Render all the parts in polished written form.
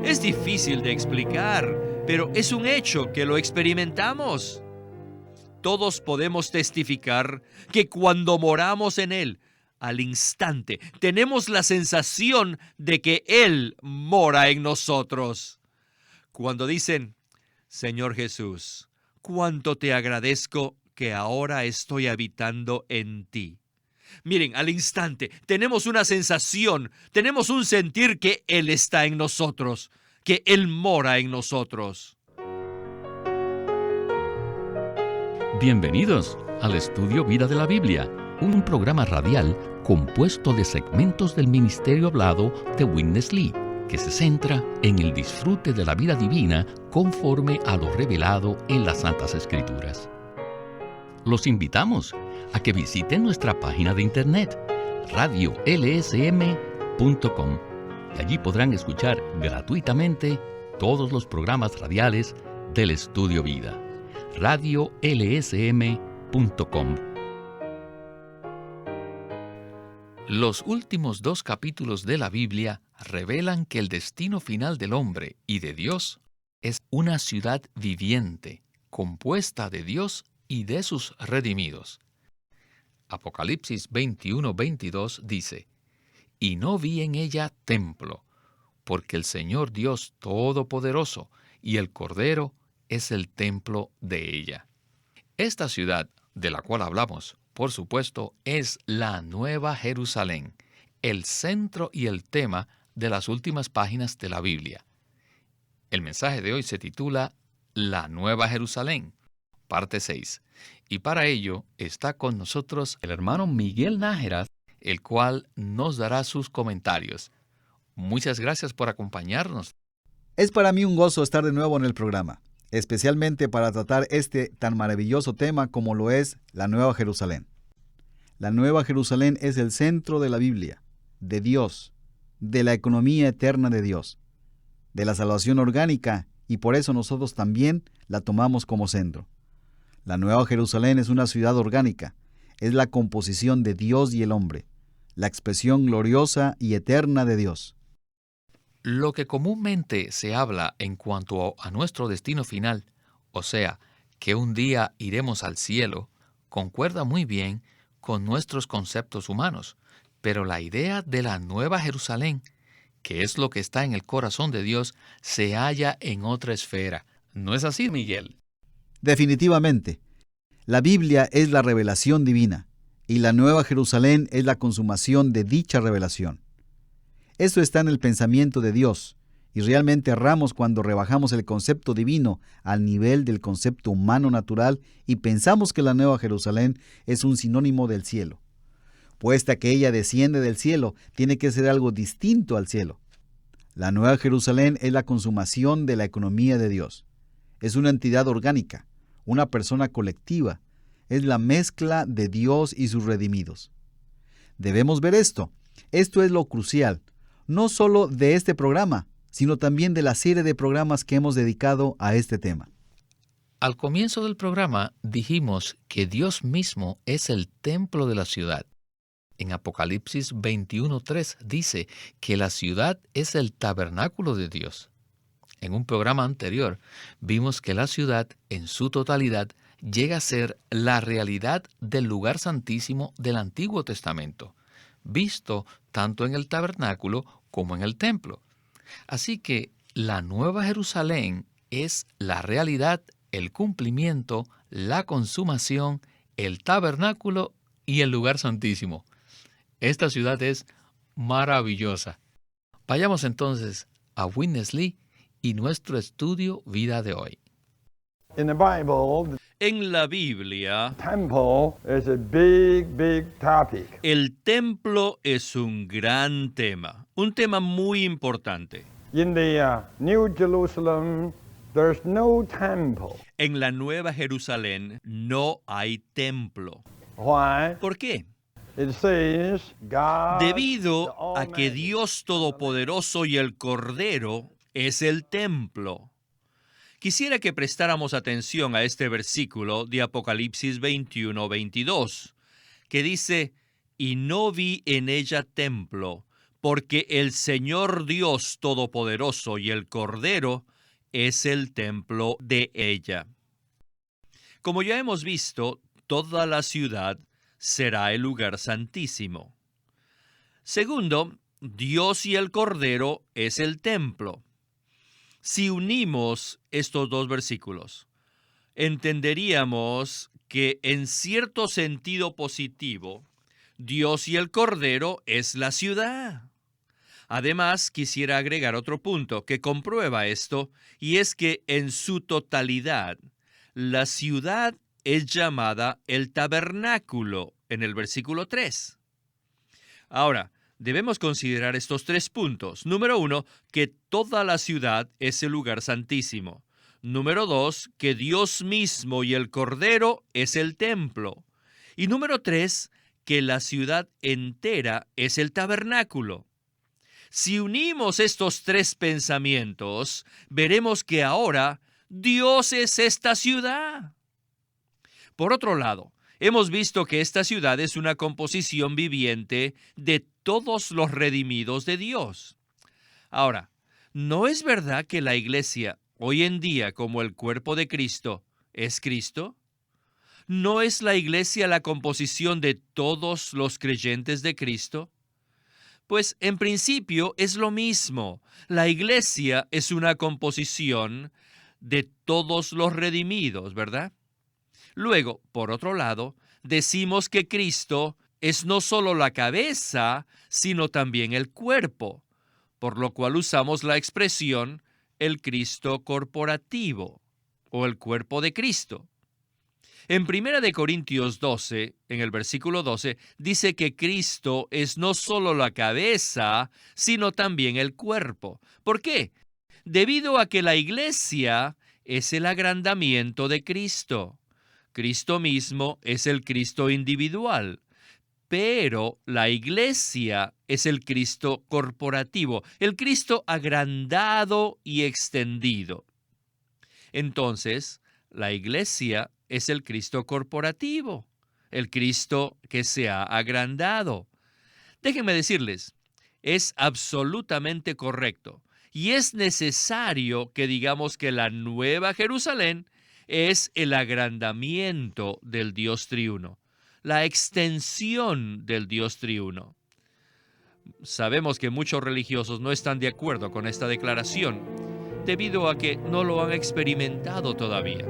Es difícil de explicar, pero es un hecho que lo experimentamos. Todos podemos testificar que cuando moramos en Él, al instante, tenemos la sensación de que Él mora en nosotros. Cuando dicen, Señor Jesús, cuánto te agradezco que ahora estoy habitando en ti. Miren, al instante, tenemos una sensación, tenemos un sentir que Él está en nosotros, que Él mora en nosotros. Bienvenidos al Estudio Vida de la Biblia, un programa radial compuesto de segmentos del ministerio hablado de Witness Lee, que se centra en el disfrute de la vida divina conforme a lo revelado en las Santas Escrituras. Los invitamos a que visiten nuestra página de internet, radiolsm.com, y allí podrán escuchar gratuitamente todos los programas radiales del Estudio Vida. radiolsm.com. Los últimos 2 capítulos de la Biblia revelan que el destino final del hombre y de Dios es una ciudad viviente, compuesta de Dios y de sus redimidos. Apocalipsis 21:22 dice: «Y no vi en ella templo, porque el Señor Dios Todopoderoso y el Cordero es el templo de ella». Esta ciudad, de la cual hablamos, por supuesto, es la Nueva Jerusalén, el centro y el tema de las últimas páginas de la Biblia. El mensaje de hoy se titula La Nueva Jerusalén, parte 6. Y para ello está con nosotros el hermano Miguel Nájera, el cual nos dará sus comentarios. Muchas gracias por acompañarnos. Es para mí un gozo estar de nuevo en el programa, especialmente para tratar este tan maravilloso tema como lo es la Nueva Jerusalén. La Nueva Jerusalén es el centro de la Biblia, de Dios, de la economía eterna de Dios, de la salvación orgánica, y por eso nosotros también la tomamos como centro. La Nueva Jerusalén es una ciudad orgánica, es la composición de Dios y el hombre, la expresión gloriosa y eterna de Dios. Lo que comúnmente se habla en cuanto a nuestro destino final, o sea, que un día iremos al cielo, concuerda muy bien con nuestros conceptos humanos, pero la idea de la Nueva Jerusalén, que es lo que está en el corazón de Dios, se halla en otra esfera. ¿No es así, Miguel? Definitivamente, la Biblia es la revelación divina, y la Nueva Jerusalén es la consumación de dicha revelación. Esto está en el pensamiento de Dios, y realmente erramos cuando rebajamos el concepto divino al nivel del concepto humano natural y pensamos que la Nueva Jerusalén es un sinónimo del cielo. Puesta que ella desciende del cielo, tiene que ser algo distinto al cielo. La Nueva Jerusalén es la consumación de la economía de Dios. Es una entidad orgánica, una persona colectiva. Es la mezcla de Dios y sus redimidos. Debemos ver esto. Esto es lo crucial, no solo de este programa, sino también de la serie de programas que hemos dedicado a este tema. Al comienzo del programa dijimos que Dios mismo es el templo de la ciudad. En Apocalipsis 21:3 dice que la ciudad es el tabernáculo de Dios. En un programa anterior vimos que la ciudad, en su totalidad, llega a ser la realidad del lugar santísimo del Antiguo Testamento, visto tanto en el tabernáculo como en el templo. Así que la Nueva Jerusalén es la realidad, el cumplimiento, la consumación, el tabernáculo y el lugar santísimo. Esta ciudad es maravillosa. Vayamos entonces a Witness Lee y nuestro estudio vida de hoy. In the Bible, En la Biblia, temple is a big topic. el templo es un gran tema, un tema muy importante. In the New Jerusalem, there's no temple. En la Nueva Jerusalén no hay templo. Why? ¿Por qué? It says God, Debido the a que Almighty. Dios Todopoderoso y el Cordero es el templo. Quisiera que prestáramos atención a este versículo de Apocalipsis 21:22, que dice: «Y no vi en ella templo, porque el Señor Dios Todopoderoso y el Cordero es el templo de ella. Como ya hemos visto, toda la ciudad será el lugar santísimo. Segundo, Dios y el Cordero es el templo. Si unimos estos dos versículos, entenderíamos que en cierto sentido positivo, Dios y el Cordero es la ciudad. Además, quisiera agregar otro punto que comprueba esto, y es que en su totalidad, la ciudad es llamada el tabernáculo en el versículo 3. Ahora, debemos considerar estos 3 puntos. Número 1, que toda la ciudad es el lugar santísimo. Número 2, que Dios mismo y el Cordero es el templo. Y número 3, que la ciudad entera es el tabernáculo. Si unimos estos 3 pensamientos, veremos que ahora Dios es esta ciudad. Por otro lado, hemos visto que esta ciudad es una composición viviente de todos los redimidos de Dios. Ahora, ¿no es verdad que la iglesia hoy en día, como el cuerpo de Cristo, es Cristo? ¿No es la iglesia la composición de todos los creyentes de Cristo? Pues en principio es lo mismo. La iglesia es una composición de todos los redimidos, ¿verdad? Luego, por otro lado, decimos que Cristo es no solo la cabeza, sino también el cuerpo, por lo cual usamos la expresión el Cristo corporativo o el cuerpo de Cristo. En 1 Corintios 12, en el versículo 12, dice que Cristo es no solo la cabeza, sino también el cuerpo. ¿Por qué? Debido a que la iglesia es el agrandamiento de Cristo. Cristo mismo es el Cristo individual, pero la iglesia es el Cristo corporativo, el Cristo agrandado y extendido. Entonces, la iglesia es el Cristo corporativo, el Cristo que se ha agrandado. Déjenme decirles, es absolutamente correcto y es necesario que digamos que la Nueva Jerusalén es el agrandamiento del Dios triuno, la extensión del Dios triuno. Sabemos que muchos religiosos no están de acuerdo con esta declaración, debido a que no lo han experimentado todavía.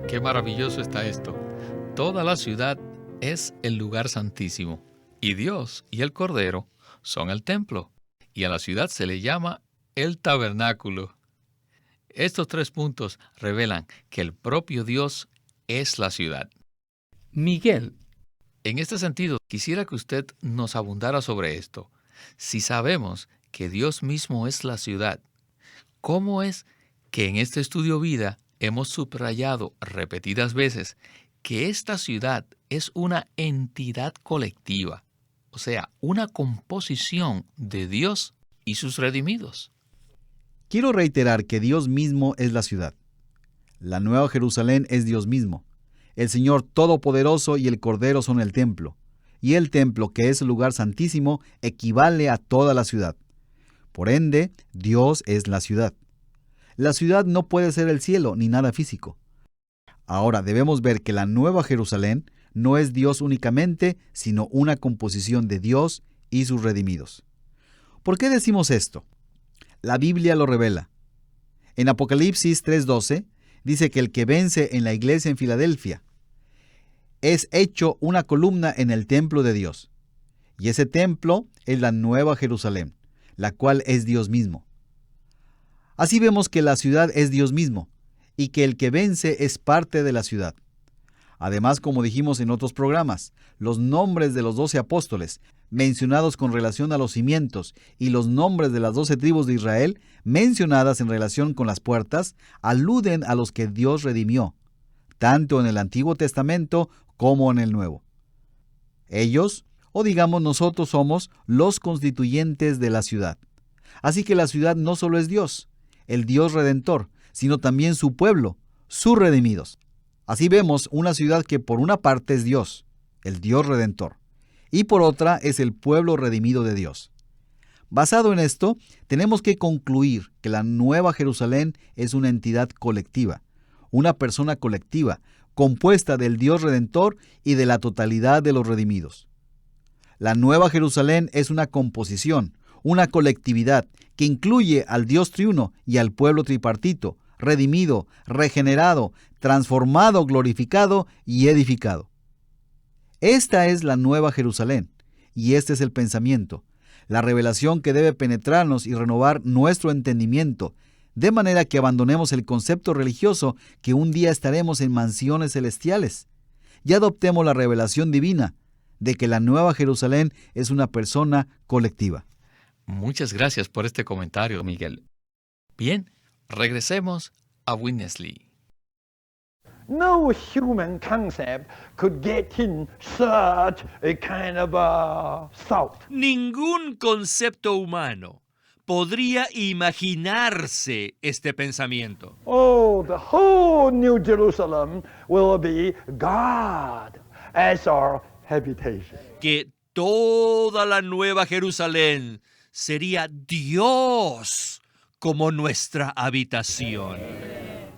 Qué maravilloso está esto. Toda la ciudad es el lugar santísimo, y Dios y el Cordero son el templo, y a la ciudad se le llama el tabernáculo. Estos 3 puntos revelan que el propio Dios es la ciudad. Miguel, en este sentido, quisiera que usted nos abundara sobre esto. Si sabemos que Dios mismo es la ciudad, ¿cómo es que en este estudio vida hemos subrayado repetidas veces que esta ciudad es una entidad colectiva, o sea, una composición de Dios y sus redimidos? Quiero reiterar que Dios mismo es la ciudad. La Nueva Jerusalén es Dios mismo. El Señor Todopoderoso y el Cordero son el templo. Y el templo, que es el lugar santísimo, equivale a toda la ciudad. Por ende, Dios es la ciudad. La ciudad no puede ser el cielo ni nada físico. Ahora debemos ver que la Nueva Jerusalén no es Dios únicamente, sino una composición de Dios y sus redimidos. ¿Por qué decimos esto? La Biblia lo revela. En Apocalipsis 3:12 dice que el que vence en la iglesia en Filadelfia es hecho una columna en el templo de Dios. Y ese templo es la Nueva Jerusalén, la cual es Dios mismo. Así vemos que la ciudad es Dios mismo y que el que vence es parte de la ciudad. Además, como dijimos en otros programas, los nombres de los 12 apóstoles mencionados con relación a los cimientos y los nombres de las 12 tribus de Israel mencionadas en relación con las puertas aluden a los que Dios redimió, tanto en el Antiguo Testamento como en el Nuevo. Ellos, o digamos nosotros, somos los constituyentes de la ciudad. Así que la ciudad no solo es Dios, el Dios Redentor, sino también su pueblo, sus redimidos. Así vemos una ciudad que por una parte es Dios, el Dios Redentor, y por otra es el pueblo redimido de Dios. Basado en esto, tenemos que concluir que la Nueva Jerusalén es una entidad colectiva, una persona colectiva, compuesta del Dios Redentor y de la totalidad de los redimidos. La Nueva Jerusalén es una composición, una colectividad que incluye al Dios triuno y al pueblo tripartito, redimido, regenerado, transformado, glorificado y edificado. Esta es la Nueva Jerusalén, y este es el pensamiento, la revelación que debe penetrarnos y renovar nuestro entendimiento, de manera que abandonemos el concepto religioso que un día estaremos en mansiones celestiales, y adoptemos la revelación divina de que la Nueva Jerusalén es una persona colectiva. Muchas gracias por este comentario, Miguel. Bien, regresemos a Witness Lee. No human concept could get in such a kind of thought. Ningún concepto humano podría imaginarse este pensamiento. Oh, the whole New Jerusalem will be God as our habitation. Que toda la Nueva Jerusalén sería Dios como nuestra habitación.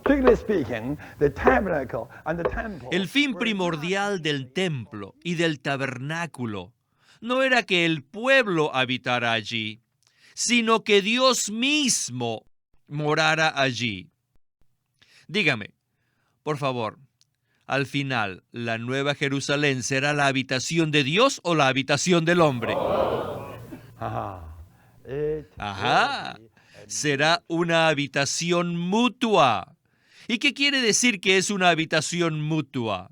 Strictly speaking, the tabernacle and the temple. El fin primordial del templo y del tabernáculo no era que el pueblo habitara allí, sino que Dios mismo morara allí. Dígame, por favor, al final, ¿la Nueva Jerusalén será la habitación de Dios o la habitación del hombre? Ajá, será una habitación mutua. ¿Y qué quiere decir que es una habitación mutua?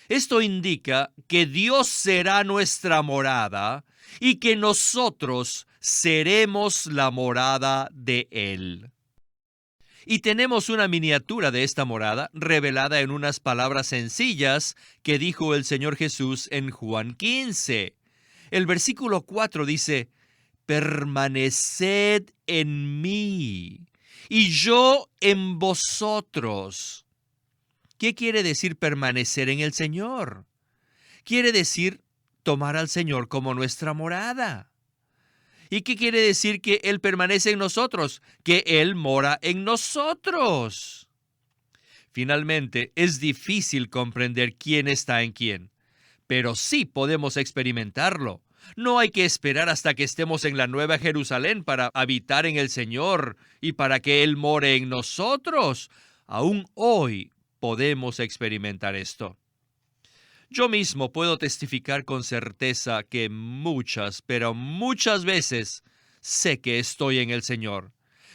Esto indica que Dios será nuestra morada y que nosotros seremos la morada de Él. Y tenemos una miniatura de esta morada revelada en unas palabras sencillas que dijo el Señor Jesús en Juan 15. El versículo 4 dice: permaneced en mí y yo en vosotros. ¿Qué quiere decir permanecer en el Señor? Quiere decir tomar al Señor como nuestra morada. ¿Y qué quiere decir que Él permanece en nosotros? Que Él mora en nosotros. Finalmente, es difícil comprender quién está en quién, pero sí podemos experimentarlo. No hay que esperar hasta que estemos en la Nueva Jerusalén para habitar en el Señor y para que Él more en nosotros. Aún hoy podemos experimentar esto. Yo mismo puedo testificar con certeza que pero muchas veces sé que estoy en el Señor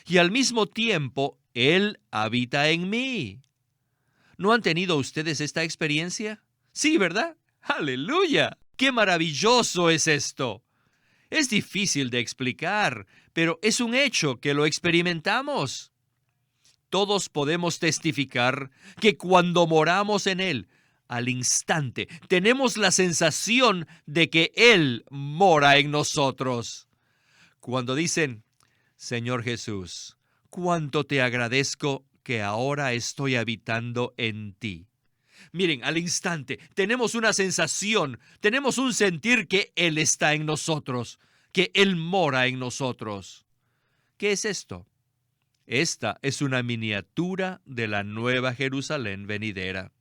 y al mismo tiempo Él habita en mí. ¿No han tenido ustedes esta experiencia? Sí, ¿verdad? ¡Aleluya! ¡Qué maravilloso es esto! Es difícil de explicar, pero es un hecho que lo experimentamos. Todos podemos testificar que cuando moramos en Él, al instante, tenemos la sensación de que Él mora en nosotros. Cuando dicen: Señor Jesús, cuánto te agradezco que ahora estoy habitando en ti. Miren, al instante, tenemos una sensación, tenemos un sentir que Él está en nosotros, que Él mora en nosotros. ¿Qué es esto? Esta es una miniatura de la Nueva Jerusalén venidera.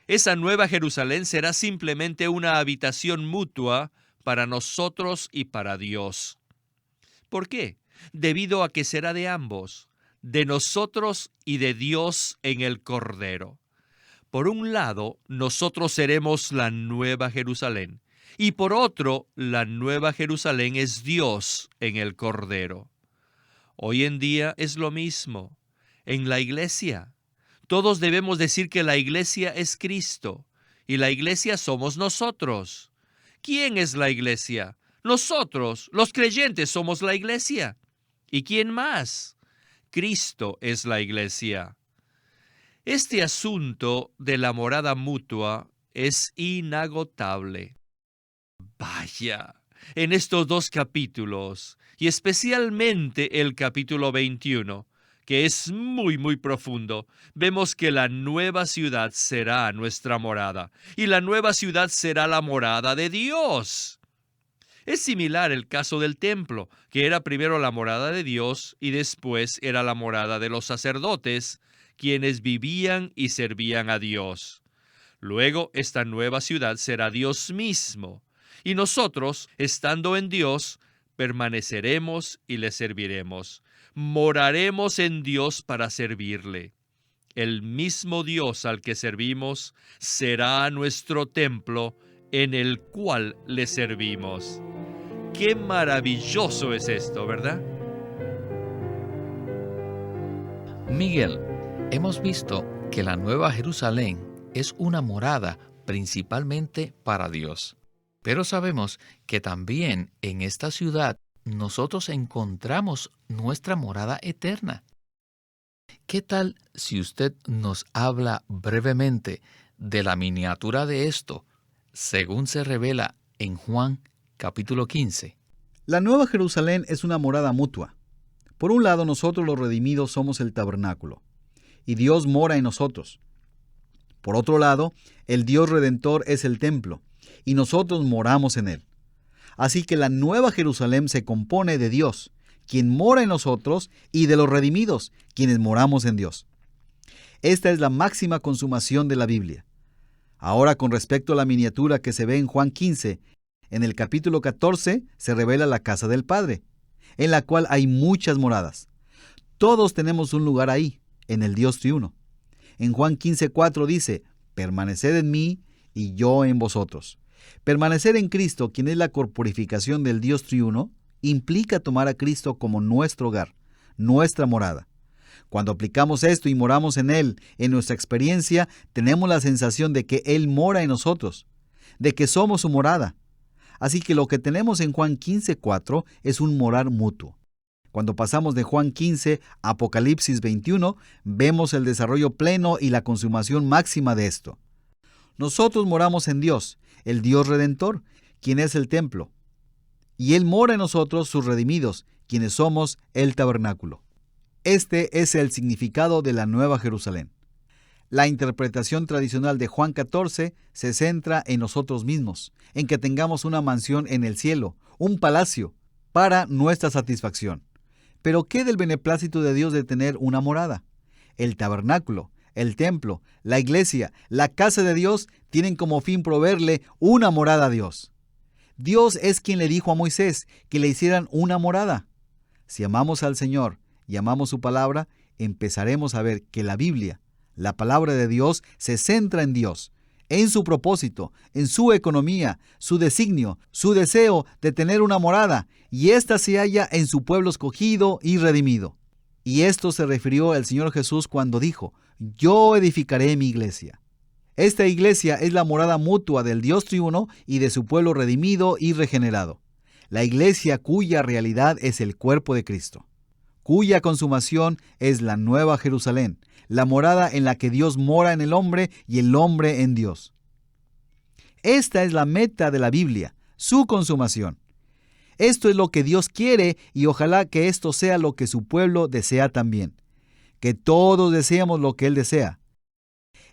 Esa Nueva Jerusalén será simplemente una habitación mutua para nosotros y para Dios. ¿Por qué? Debido a que será de ambos, de nosotros y de Dios en el Cordero. Por un lado, nosotros seremos la Nueva Jerusalén, y por otro, la Nueva Jerusalén es Dios en el Cordero. Hoy en día es lo mismo. En la iglesia, todos debemos decir que la iglesia es Cristo, y la iglesia somos nosotros. ¿Quién es la iglesia? Nosotros, los creyentes, somos la iglesia. ¿Y quién más? Cristo es la iglesia. Este asunto de la morada mutua es inagotable. Vaya, en estos dos capítulos, y especialmente el capítulo 21, que es muy profundo, vemos que la nueva ciudad será nuestra morada, y la nueva ciudad será la morada de Dios. Es similar el caso del templo, que era primero la morada de Dios y después era la morada de los sacerdotes, quienes vivían y servían a Dios. Luego esta nueva ciudad será Dios mismo, y nosotros, estando en Dios, permaneceremos y le serviremos. Moraremos en Dios para servirle. El mismo Dios al que servimos será nuestro templo en el cual le servimos. ¡Qué maravilloso es esto!, ¿verdad? Miguel, hemos visto que la Nueva Jerusalén es una morada principalmente para Dios. Pero sabemos que también en esta ciudad nosotros encontramos nuestra morada eterna. ¿Qué tal si usted nos habla brevemente de la miniatura de esto, según se revela en Juan capítulo 15? La Nueva Jerusalén es una morada mutua. Por un lado, nosotros los redimidos somos el tabernáculo, y Dios mora en nosotros. Por otro lado, el Dios Redentor es el templo, y nosotros moramos en él. Así que la Nueva Jerusalén se compone de Dios, quien mora en nosotros, y de los redimidos, quienes moramos en Dios. Esta es la máxima consumación de la Biblia. Ahora, con respecto a la miniatura que se ve en Juan 15, en el capítulo 14 se revela la casa del Padre, en la cual hay muchas moradas. Todos tenemos un lugar ahí, en el Dios triuno. En Juan 15:4 dice: permaneced en mí y yo en vosotros. Permanecer en Cristo, quien es la corporificación del Dios triuno, implica tomar a Cristo como nuestro hogar, nuestra morada. Cuando aplicamos esto y moramos en Él, en nuestra experiencia, tenemos la sensación de que Él mora en nosotros, de que somos su morada. Así que lo que tenemos en Juan 15:4 es un morar mutuo. Cuando pasamos de Juan 15 a Apocalipsis 21, vemos el desarrollo pleno y la consumación máxima de esto. Nosotros moramos en Dios, el Dios Redentor, quien es el templo. Y Él mora en nosotros, sus redimidos, quienes somos el tabernáculo. Este es el significado de la Nueva Jerusalén. La interpretación tradicional de Juan 14 se centra en nosotros mismos, en que tengamos una mansión en el cielo, un palacio, para nuestra satisfacción. Pero ¿qué del beneplácito de Dios de tener una morada? El tabernáculo, el templo, la iglesia, la casa de Dios tienen como fin proveerle una morada a Dios. Dios es quien le dijo a Moisés que le hicieran una morada. Si amamos al Señor y amamos su palabra, empezaremos a ver que la Biblia, la palabra de Dios, se centra en Dios, en su propósito, en su economía, su designio, su deseo de tener una morada, y ésta se halla en su pueblo escogido y redimido. Y esto se refirió al Señor Jesús cuando dijo: yo edificaré mi iglesia. Esta iglesia es la morada mutua del Dios triuno y de su pueblo redimido y regenerado. La iglesia cuya realidad es el cuerpo de Cristo, cuya consumación es la Nueva Jerusalén, la morada en la que Dios mora en el hombre y el hombre en Dios. Esta es la meta de la Biblia, su consumación. Esto es lo que Dios quiere y ojalá que esto sea lo que su pueblo desea también. Que todos deseamos lo que Él desea.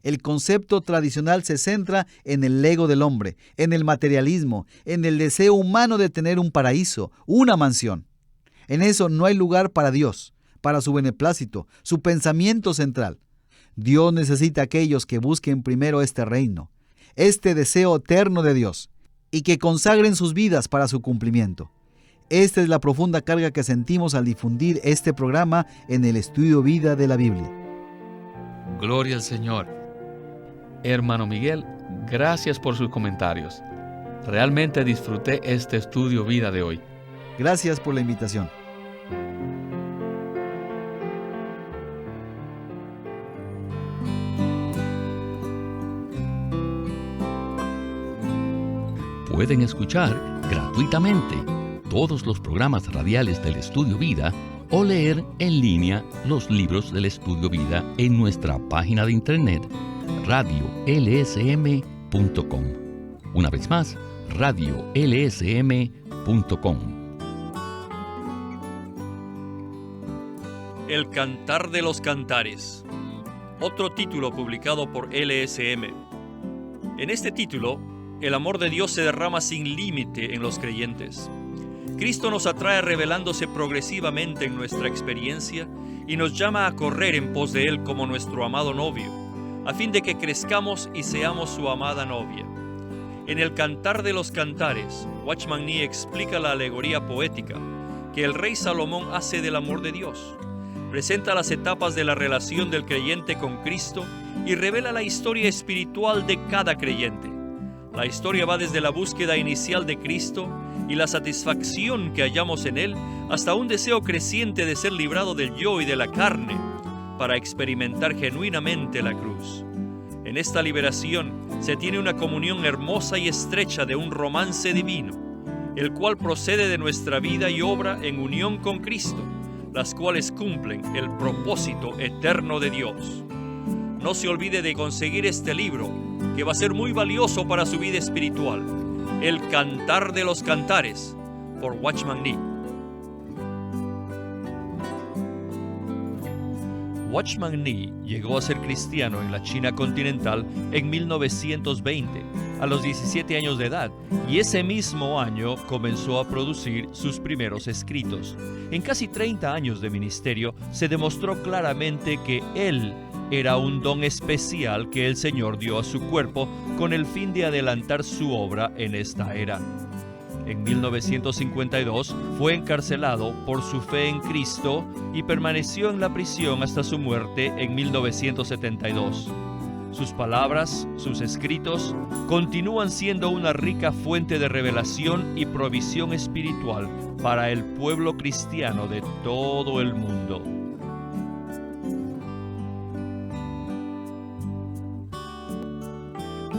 El concepto tradicional se centra en el ego del hombre, en el materialismo, en el deseo humano de tener un paraíso, una mansión. En eso no hay lugar para Dios, para su beneplácito, su pensamiento central. Dios necesita a aquellos que busquen primero este reino, este deseo eterno de Dios, y que consagren sus vidas para su cumplimiento. Esta es la profunda carga que sentimos al difundir este programa en el Estudio Vida de la Biblia. Gloria al Señor. Hermano Miguel, gracias por sus comentarios. Realmente disfruté este Estudio Vida de hoy. Gracias por la invitación. Pueden escuchar gratuitamente todos los programas radiales del Estudio Vida o leer en línea los libros del Estudio Vida en nuestra página de internet radiolsm.com. Una vez más, radiolsm.com. El Cantar de los Cantares, otro título publicado por LSM. En este título, el amor de Dios se derrama sin límite en los creyentes. Cristo nos atrae revelándose progresivamente en nuestra experiencia y nos llama a correr en pos de Él como nuestro amado novio, a fin de que crezcamos y seamos su amada novia. En el Cantar de los Cantares, Watchman Nee explica la alegoría poética que el rey Salomón hace del amor de Dios. Presenta las etapas de la relación del creyente con Cristo y revela la historia espiritual de cada creyente. La historia va desde la búsqueda inicial de Cristo y la satisfacción que hallamos en Él hasta un deseo creciente de ser librado del yo y de la carne para experimentar genuinamente la cruz. En esta liberación se tiene una comunión hermosa y estrecha de un romance divino, el cual procede de nuestra vida y obra en unión con Cristo, las cuales cumplen el propósito eterno de Dios. No se olvide de conseguir este libro, que va a ser muy valioso para su vida espiritual. El Cantar de los Cantares, por Watchman Nee. Watchman Nee llegó a ser cristiano en la China continental en 1920, a los 17 años de edad, y ese mismo año comenzó a producir sus primeros escritos. En casi 30 años de ministerio se demostró claramente que él era un don especial que el Señor dio a su cuerpo con el fin de adelantar su obra en esta era. En 1952 fue encarcelado por su fe en Cristo y permaneció en la prisión hasta su muerte en 1972. Sus palabras, sus escritos, continúan siendo una rica fuente de revelación y provisión espiritual para el pueblo cristiano de todo el mundo.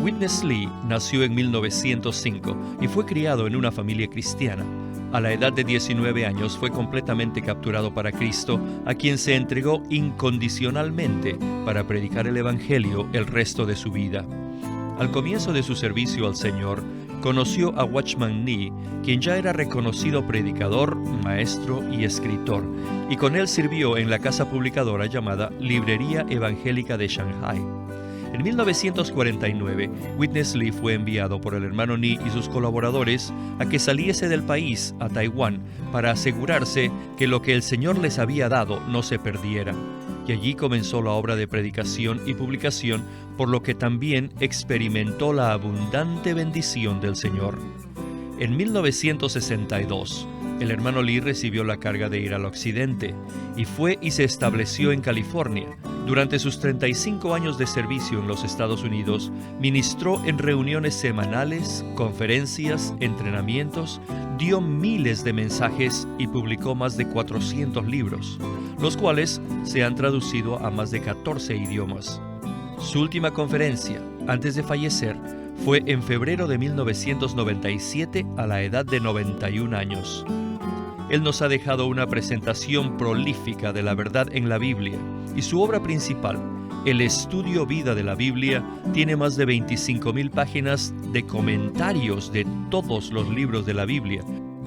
Witness Lee nació en 1905 y fue criado en una familia cristiana. A la edad de 19 años fue completamente capturado para Cristo, a quien se entregó incondicionalmente para predicar el Evangelio el resto de su vida. Al comienzo de su servicio al Señor, conoció a Watchman Nee, quien ya era reconocido predicador, maestro y escritor, y con él sirvió en la casa publicadora llamada Librería Evangélica de Shanghai. En 1949, Witness Lee fue enviado por el hermano Nee y sus colaboradores a que saliese del país a Taiwán para asegurarse que lo que el Señor les había dado no se perdiera. Y allí comenzó la obra de predicación y publicación, por lo que también experimentó la abundante bendición del Señor. En 1962, el hermano Lee recibió la carga de ir al occidente y fue y se estableció en California. Durante sus 35 años de servicio en los Estados Unidos, ministró en reuniones semanales, conferencias, entrenamientos, dio miles de mensajes y publicó más de 400 libros, los cuales se han traducido a más de 14 idiomas. Su última conferencia, antes de fallecer, fue en febrero de 1997 a la edad de 91 años. Él nos ha dejado una presentación prolífica de la verdad en la Biblia, y su obra principal, el Estudio Vida de la Biblia, tiene más de 25,000 páginas de comentarios de todos los libros de la Biblia,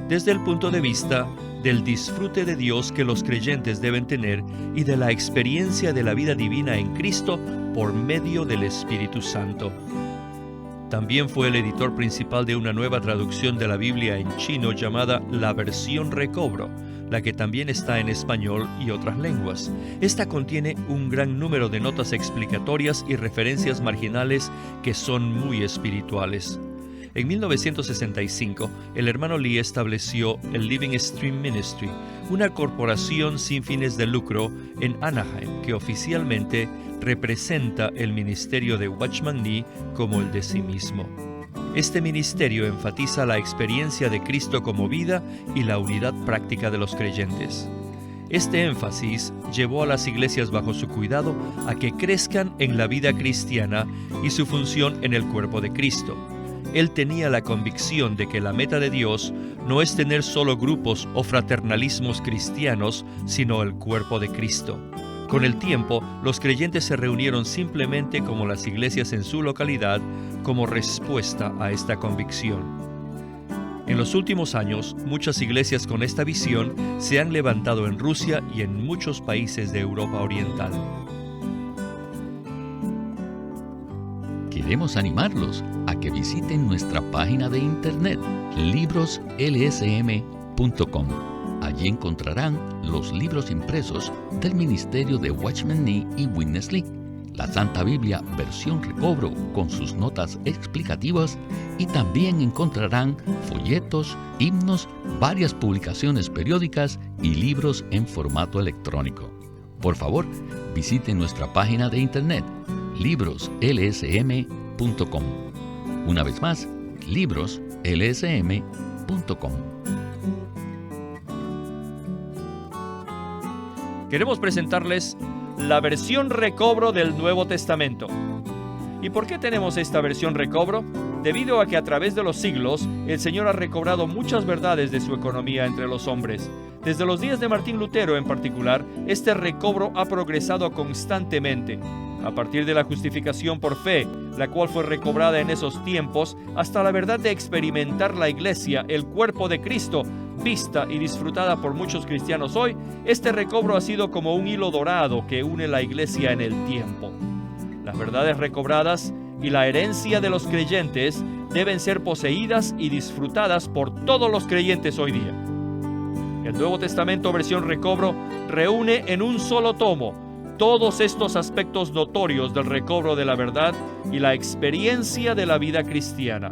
desde el punto de vista del disfrute de Dios que los creyentes deben tener y de la experiencia de la vida divina en Cristo por medio del Espíritu Santo. También fue el editor principal de una nueva traducción de la Biblia en chino llamada La Versión Recobro, la que también está en español y otras lenguas. Esta contiene un gran número de notas explicatorias y referencias marginales que son muy espirituales. En 1965, el hermano Lee estableció el Living Stream Ministry, una corporación sin fines de lucro en Anaheim que oficialmente representa el ministerio de Watchman Nee como el de sí mismo. Este ministerio enfatiza la experiencia de Cristo como vida y la unidad práctica de los creyentes. Este énfasis llevó a las iglesias bajo su cuidado a que crezcan en la vida cristiana y su función en el cuerpo de Cristo. Él tenía la convicción de que la meta de Dios no es tener solo grupos o fraternalismos cristianos, sino el cuerpo de Cristo. Con el tiempo, los creyentes se reunieron simplemente como las iglesias en su localidad, como respuesta a esta convicción. En los últimos años, muchas iglesias con esta visión se han levantado en Rusia y en muchos países de Europa Oriental. Queremos animarlos a que visiten nuestra página de internet, libroslsm.com. Allí encontrarán los libros impresos del ministerio de Watchman Nee y Witness Lee, la Santa Biblia versión recobro con sus notas explicativas, y también encontrarán folletos, himnos, varias publicaciones periódicas y libros en formato electrónico. Por favor, visiten nuestra página de internet, libroslsm.com. Una vez más, libroslsm.com. Queremos presentarles la versión recobro del Nuevo Testamento. ¿Y por qué tenemos esta versión recobro? Debido a que a través de los siglos, el Señor ha recobrado muchas verdades de su economía entre los hombres. Desde los días de Martín Lutero en particular, este recobro ha progresado constantemente. A partir de la justificación por fe, la cual fue recobrada en esos tiempos, hasta la verdad de experimentar la Iglesia, el cuerpo de Cristo, vista y disfrutada por muchos cristianos hoy, este recobro ha sido como un hilo dorado que une la Iglesia en el tiempo. Las verdades recobradas y la herencia de los creyentes deben ser poseídas y disfrutadas por todos los creyentes hoy día. El Nuevo Testamento versión recobro reúne en un solo tomo todos estos aspectos notorios del recobro de la verdad y la experiencia de la vida cristiana.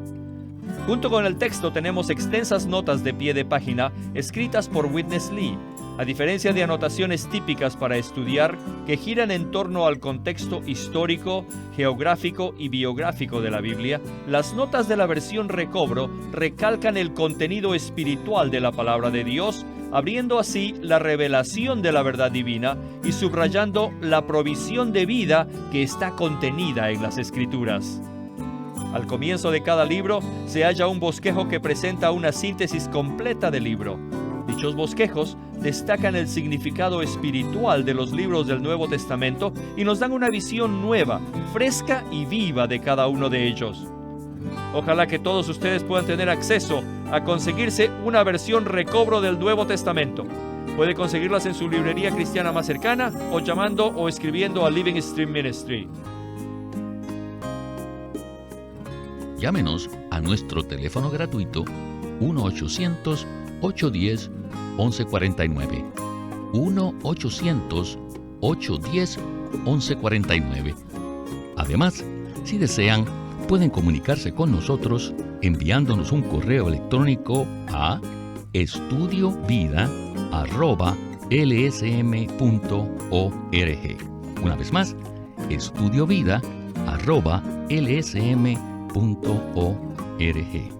Junto con el texto tenemos extensas notas de pie de página escritas por Witness Lee. A diferencia de anotaciones típicas para estudiar que giran en torno al contexto histórico, geográfico y biográfico de la Biblia, las notas de la versión recobro recalcan el contenido espiritual de la palabra de Dios, abriendo así la revelación de la verdad divina y subrayando la provisión de vida que está contenida en las Escrituras. Al comienzo de cada libro se halla un bosquejo que presenta una síntesis completa del libro. Dichos bosquejos destacan el significado espiritual de los libros del Nuevo Testamento y nos dan una visión nueva, fresca y viva de cada uno de ellos. Ojalá que todos ustedes puedan tener acceso a conseguirse una versión recobro del Nuevo Testamento. Puede conseguirlas en su librería cristiana más cercana o llamando o escribiendo a Living Stream Ministry. Llámenos a nuestro teléfono gratuito 1-800-810-1149. 1-800-810-1149. Además, si desean, pueden comunicarse con nosotros enviándonos un correo electrónico a estudiovida@lsm.org. Una vez más, estudiovida@lsm.org.